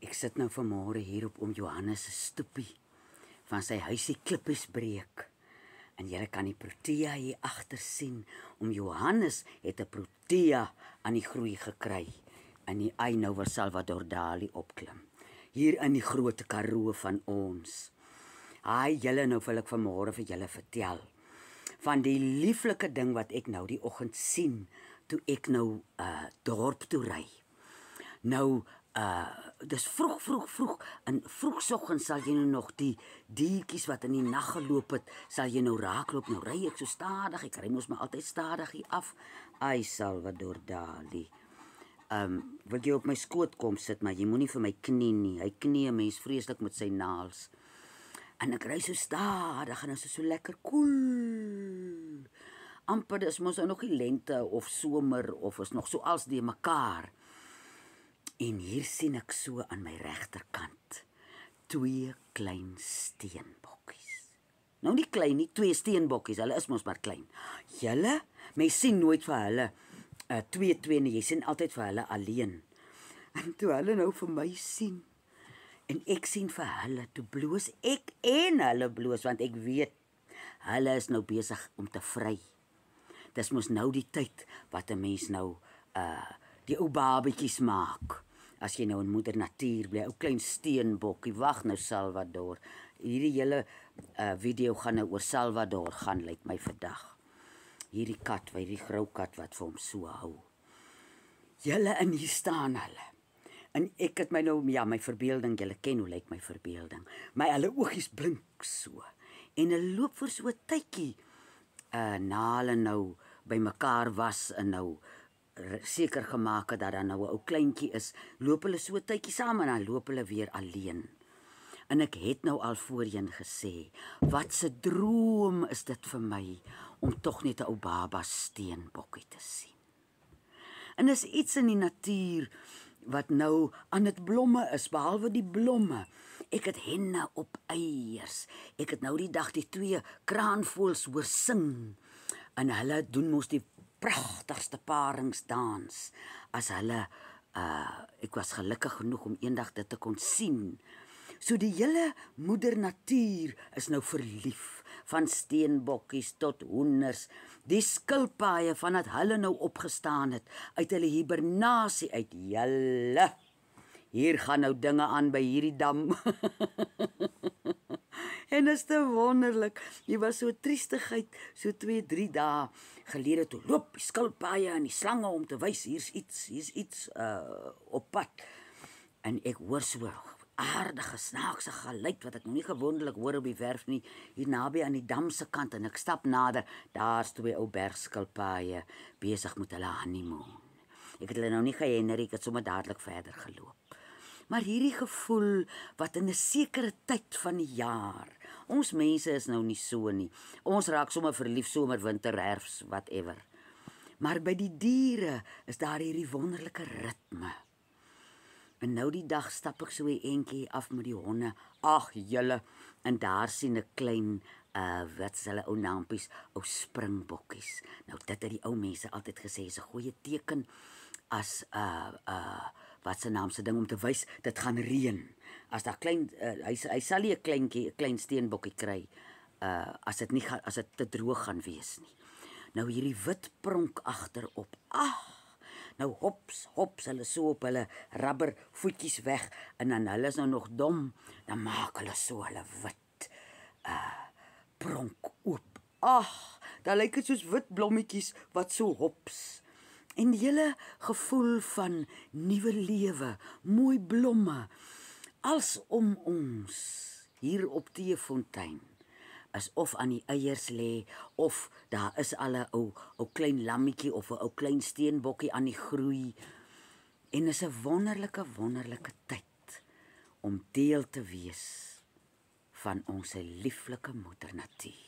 Ek sit nou vanmôre hier op oom Johannes se stoepie van sy huisie klippies breek. En julle kan die protea hier agter sien. Oom Johannes het 'n protea aan die groei gekry in die Eynouwer Salvador Dali opklim. Hier in die Grote Karoo van ons. Haai, julle nou wil ek vanmôre vir julle vertel van die lieflike ding wat ek nou die oggend sien toe ek nou dorp toe ry. Nou dis vroeg en vroegoggend sal jy nou nog die diertjies wat in die nag geloop het, sal jy nou raakloop. Nou ry ek so stadig, ek ry mos maar altyd stadig hier af. Ai Salvador Dali. Wil jy op my skoot kom sit, maar jy moenie vir my knie nie. Hy knie 'n mens vreeslik met sy naels. En ek ry so stadig en dit is so lekker koel. Amper dis mos nog nie lente of somer of is nog so als die mekaar. En hier sien ek so aan my regterkant 2 klein steenbokkies. Nou nie klein nie, 2 steenbokkies, hulle is mos maar klein. Julle, mens sien nooit vir hulle 2 nie, jy sien altyd vir hulle alleen. En toe hulle nou vir my sien en ek sien vir hulle, toe bloos ek en hulle bloos, want ek weet hulle is nou besig om te vry. Dis mos nou die tyd wat 'n mens nou die ou babetjies maak. As jy nou in moeder natuur bly, ou klein steenbokkie, wag nou Salvador. Hierdie hele video gaan nou oor Salvador gaan, lyk my vandag. Hierdie kat, hierdie grou kat wat vir hom so hou. Julle en hier staan hulle. En ek het my nou, ja, my verbeelding, julle ken hoe lyk my verbeelding. My hulle oogies blink so. En hulle loop vir so 'n tydjie na hulle nou by mekaar was en nou seker gemaak het dat daar nou 'n ou kleintjie is, loop hulle so 'n tydjie saam en dan loop hulle weer alleen. En ek het nou al voorheen gesê, wat 'n droom is dit vir my om tog net 'n ou baba steenbokkie te sien. En is iets in die natuur wat nou aan dit blomme is, behalwe die blomme. Ek het henne op eiers. Ek het nou die dag die 2 kraanvoëls hoor sing. En hulle doen mos die pragtigste paringsdans. As hulle ek was gelukkig genoeg om eendag dit te kon sien. So die hele moeder natuur is nou verlief, van steenbokkies tot hoenders, die skilpaaie vandat hulle nou opgestaan het uit hulle hibernasie uit. Julle, hier gaan nou dinge aan by hierdie dam. En is te wonderlik. Jy was so triestigheid, so 2-3 dae gelede toe loop die skilpaaie en die slange om te wys hier's iets op pad. En ek hoor so aardige snaakse geluid wat ek nog nie gewoonlik hoor op die werf nie, hier naby aan die dam se kant, en ek stap nader, daar's 2 ou bergskilpaaie besig met hulle honeymoon. Ek het hulle nou nie gehenner, ek het sommer dadelik verder geloop. Maar hierdie gevoel wat in 'n sekere tyd van die jaar, ons mense is nou nie so nie, ons raak sommer verlief somer, winter, herfs, whatever. Maar by die diere is daar hierdie wonderlike ritme. En nou die dag stap ek so 'n entjie af met die honde. Ag julle, en daar sien ek klein wat is hulle ou naampies, ou springbokkies. Nou dit het die ou mense altyd gesê is 'n goeie teken as wat se naam se ding om te wys dit gaan reën. As daar klein hy sal nie 'n klein steenbokkie kry as dit te droog gaan wees nie. Nou hierdie wit pronk agterop. Nou hops, hulle so op hulle rubber voetjies weg, en dan hulle is nou nog dom, dan maak hulle so hulle wit pronk oop. Dan lyk dit soos wit blommetjies wat so hops. En die hele gevoel van nuwe lewe, mooi blomme, als om ons hier op Teefontein, is of aan die eiers lê, of daar is al 'n ou klein lammetjie of 'n ou klein steenbokkie aan die groei. En is 'n wonderlike tyd om deel te wees van ons lieflike moeder natuur.